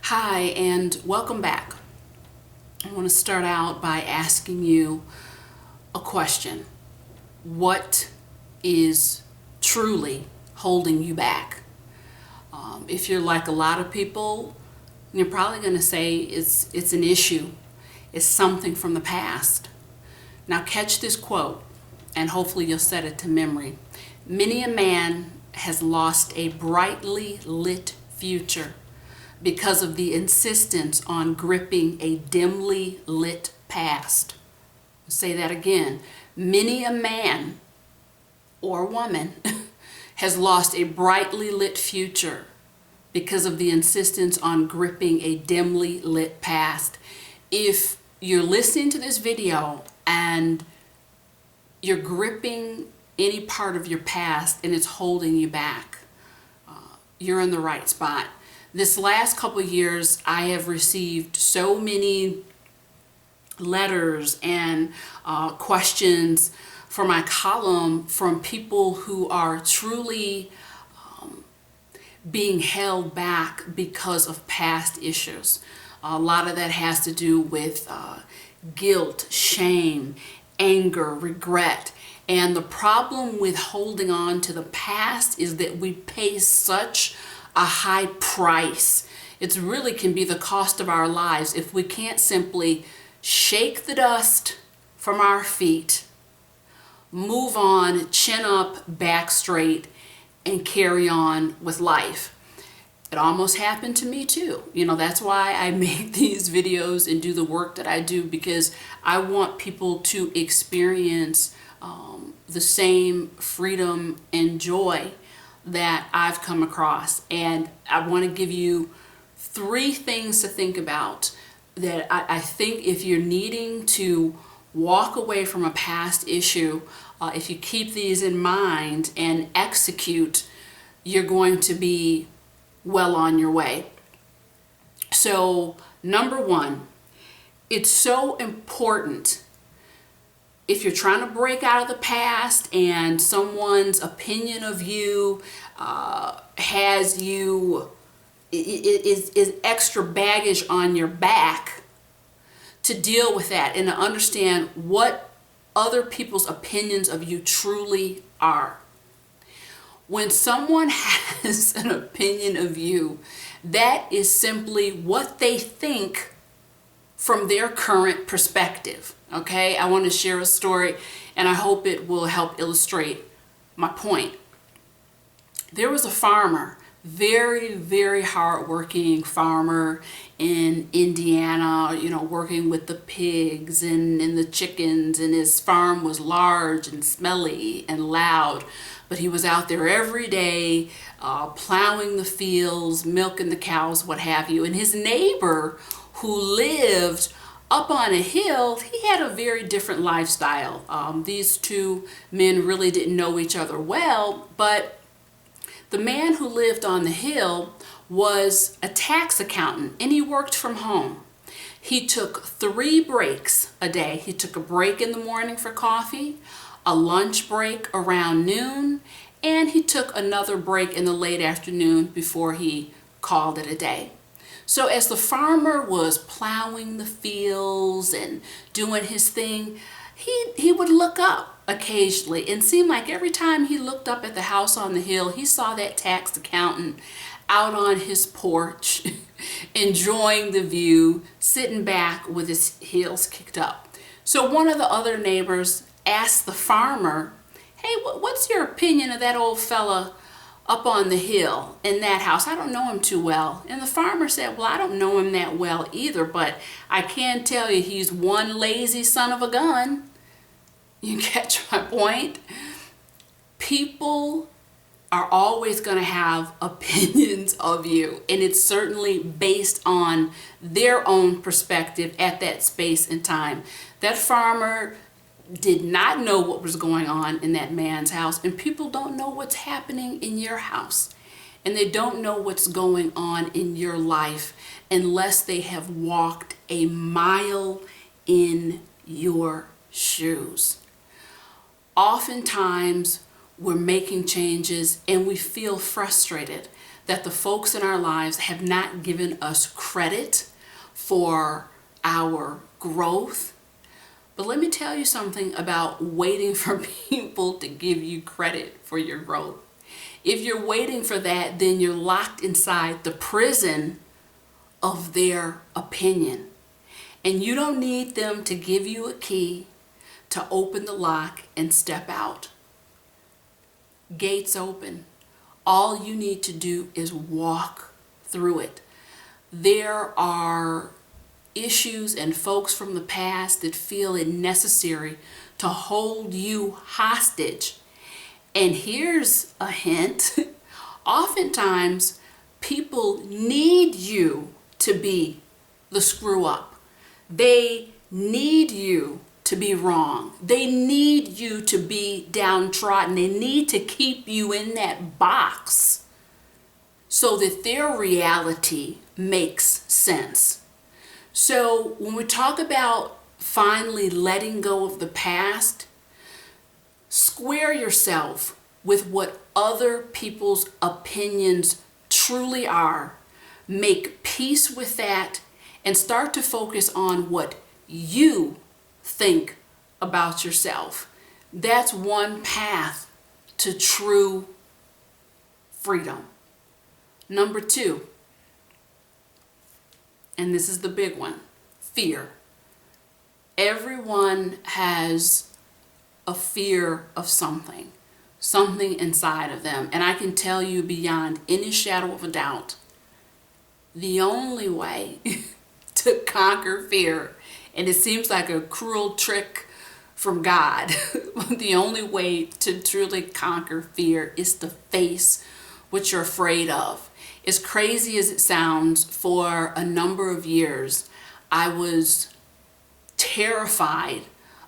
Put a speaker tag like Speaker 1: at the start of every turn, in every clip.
Speaker 1: Hi, and welcome back. I want to start out by asking you a question. What is truly holding you back? If you're like a lot of people, you're probably going to say it's an issue. It's something from the past. Now catch this quote, and hopefully you'll set it to memory. Many a man has lost a brightly lit future because of the insistence on gripping a dimly lit past. I'll say that again. Many a man or woman has lost a brightly lit future because of the insistence on gripping a dimly lit past. If you're listening to this video and you're gripping any part of your past and it's holding you back, you're in the right spot. This last couple of years, I have received so many letters and questions for my column from people who are truly being held back because of past issues. A lot of that has to do with guilt, shame, anger, regret. And the problem with holding on to the past is that we pay such a high price. It really can be the cost of our lives if we can't simply shake the dust from our feet, move on, chin up, back straight, and carry on with life. It almost happened to me too. That's why I make these videos and do the work that I do, because I want people to experience the same freedom and joy that I've come across. And I want to give you 3 things to think about that I think if you're needing to walk away from a past issue, if you keep these in mind and execute, you're going to be well on your way. So, number 1, it's so important if you're trying to break out of the past and someone's opinion of you has you, is extra baggage on your back, to deal with that and to understand what other people's opinions of you truly are. When someone has an opinion of you, that is simply what they think from their current perspective. Okay, I want to share a story and I hope it will help illustrate my point. There was a farmer, very, very hardworking farmer in Indiana, working with the pigs and the chickens, and his farm was large and smelly and loud, but he was out there every day plowing the fields, milking the cows, what have you. And his neighbor, who lived up on a hill, he had a very different lifestyle. These 2 men really didn't know each other well, but the man who lived on the hill was a tax accountant and he worked from home. He took 3 breaks a day. He took a break in the morning for coffee, a lunch break around noon, and he took another break in the late afternoon before he called it a day. So as the farmer was plowing the fields and doing his thing, he would look up occasionally, and seemed like every time he looked up at the house on the hill, he saw that tax accountant out on his porch enjoying the view, sitting back with his heels kicked up. So one of the other neighbors asked the farmer, "Hey, what's your opinion of that old fella up on the hill in that house? I don't know him too well." And the farmer said, "Well, I don't know him that well either, but I can tell you he's one lazy son of a gun." You catch my point? People are always going to have opinions of you, and it's certainly based on their own perspective at that space and time. That farmer did not know what was going on in that man's house, and people don't know what's happening in your house, and they don't know what's going on in your life unless they have walked a mile in your shoes. Oftentimes we're making changes and we feel frustrated that the folks in our lives have not given us credit for our growth. But let me tell you something about waiting for people to give you credit for your growth. If you're waiting for that, then you're locked inside the prison of their opinion. And you don't need them to give you a key to open the lock and step out. Gates open. All you need to do is walk through it. There are issues and folks from the past that feel it necessary to hold you hostage. And here's a hint. Oftentimes, people need you to be the screw up. They need you to be wrong. They need you to be downtrodden. They need to keep you in that box so that their reality makes sense. So when we talk about finally letting go of the past, square yourself with what other people's opinions truly are. Make peace with that and start to focus on what you think about yourself. That's one path to true freedom. Number 2, and this is the big one, fear. Everyone has a fear of something inside of them. And I can tell you beyond any shadow of a doubt, the only way to conquer fear, and it seems like a cruel trick from God, the only way to truly conquer fear is to face what you're afraid of. As crazy as it sounds, for a number of years, I was terrified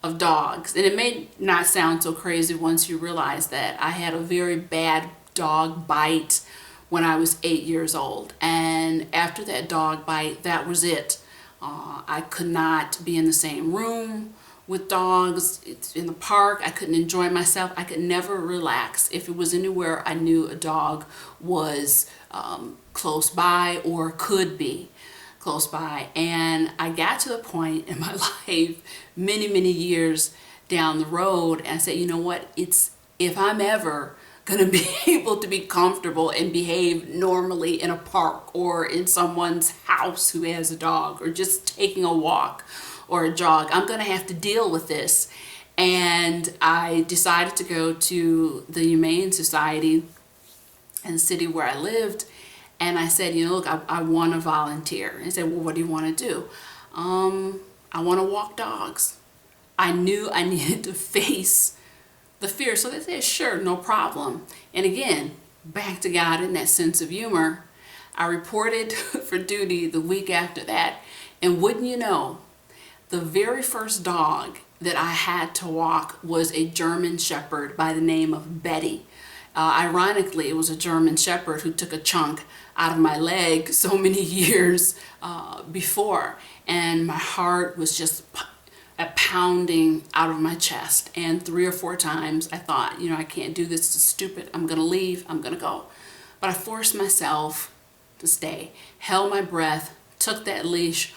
Speaker 1: of dogs. And it may not sound so crazy once you realize that I had a very bad dog bite when I was 8 years old. And after that dog bite, that was it. I could not be in the same room with dogs. It's in the park. I couldn't enjoy myself. I could never relax if it was anywhere I knew a dog was close by or could be close by. And I got to the point in my life many years down the road, and I said, you know what, if I'm ever gonna be able to be comfortable and behave normally in a park or in someone's house who has a dog, or just taking a walk or a jog, I'm gonna have to deal with this. And I decided to go to the Humane Society in the city where I lived. And I said, you know, look, I want to volunteer. And he said, well, what do you want to do? I want to walk dogs. I knew I needed to face the fear. So they said, sure, no problem. And again, back to God in that sense of humor. I reported for duty the week after that. And wouldn't you know, the very first dog that I had to walk was a German Shepherd by the name of Betty. Ironically, it was a German Shepherd who took a chunk out of my leg so many years before. And my heart was just pounding out of my chest. And 3 or 4 times I thought, you know, I can't do this. It's stupid. I'm going to leave. I'm going to go. But I forced myself to stay, held my breath, took that leash,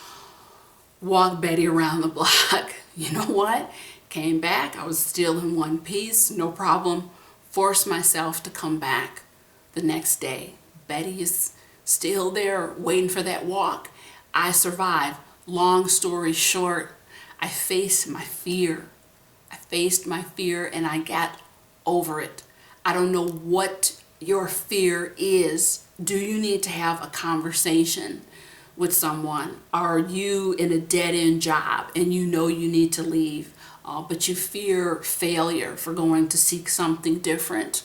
Speaker 1: walked Betty around the block. You know what? Came back. I was still in one piece. No problem. Forced myself to come back the next day. Betty is still there waiting for that walk. I survived. Long story short, I faced my fear. And I got over it. I don't know what your fear is. Do you need to have a conversation with someone? Are you in a dead-end job and you know you need to leave? But you fear failure for going to seek something different?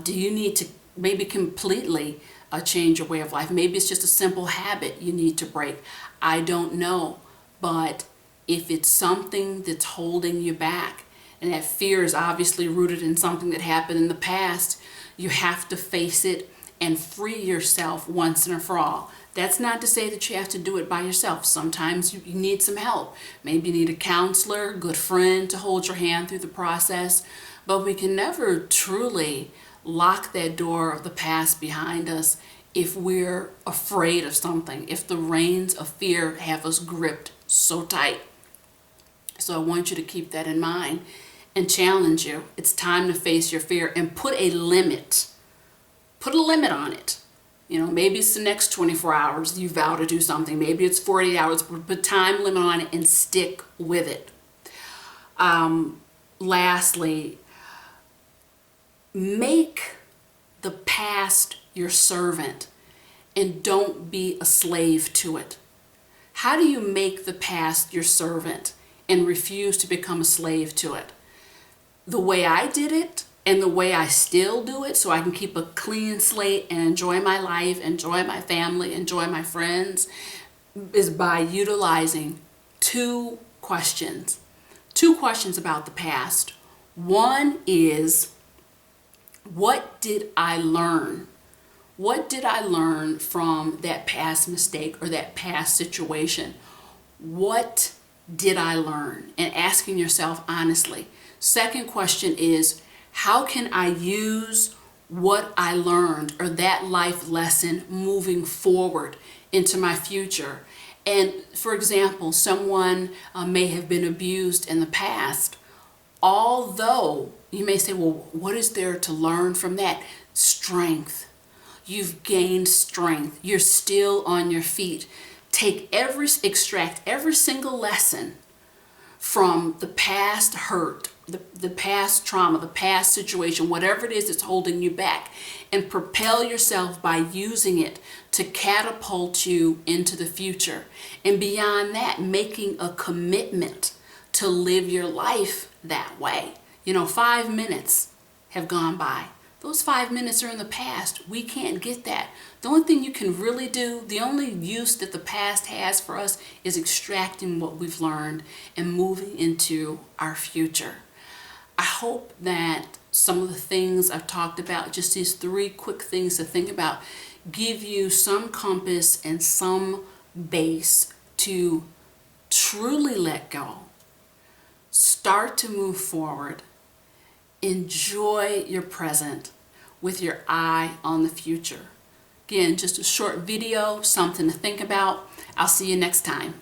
Speaker 1: Do you need to maybe completely change your way of life? Maybe it's just a simple habit you need to break. I don't know. But if it's something that's holding you back, and that fear is obviously rooted in something that happened in the past, you have to face it and free yourself once and for all. That's not to say that you have to do it by yourself. Sometimes you need some help. Maybe you need a counselor, a good friend to hold your hand through the process. But we can never truly lock that door of the past behind us if we're afraid of something, if the reins of fear have us gripped so tight. So I want you to keep that in mind and challenge you. It's time to face your fear and put a limit. Put a limit on it. Maybe it's the next 24 hours you vow to do something. Maybe it's 48 hours, but put time limit on it and stick with it. Lastly, make the past your servant and don't be a slave to it. How do you make the past your servant and refuse to become a slave to it? The way I did it and the way I still do it, so I can keep a clean slate and enjoy my life, enjoy my family, enjoy my friends, is by utilizing two questions. Two questions about the past. One is, what did I learn? What did I learn from that past mistake or that past situation? What did I learn? And asking yourself honestly. Second question is, how can I use what I learned or that life lesson moving forward into my future? And for example, someone may have been abused in the past. Although you may say, well, what is there to learn from that? Strength. You've gained strength. You're still on your feet. Extract every single lesson from the past hurt, the past trauma, the past situation, whatever it is that's holding you back, and propel yourself by using it to catapult you into the future. And beyond that, making a commitment to live your life that way. 5 minutes have gone by. Those 5 minutes are in the past. We can't get that. The only thing you can really do, the only use that the past has for us is extracting what we've learned and moving into our future. I hope that some of the things I've talked about, just these 3 quick things to think about, give you some compass and some base to truly let go. Start to move forward. Enjoy your present with your eye on the future. Again, just a short video, something to think about. I'll see you next time.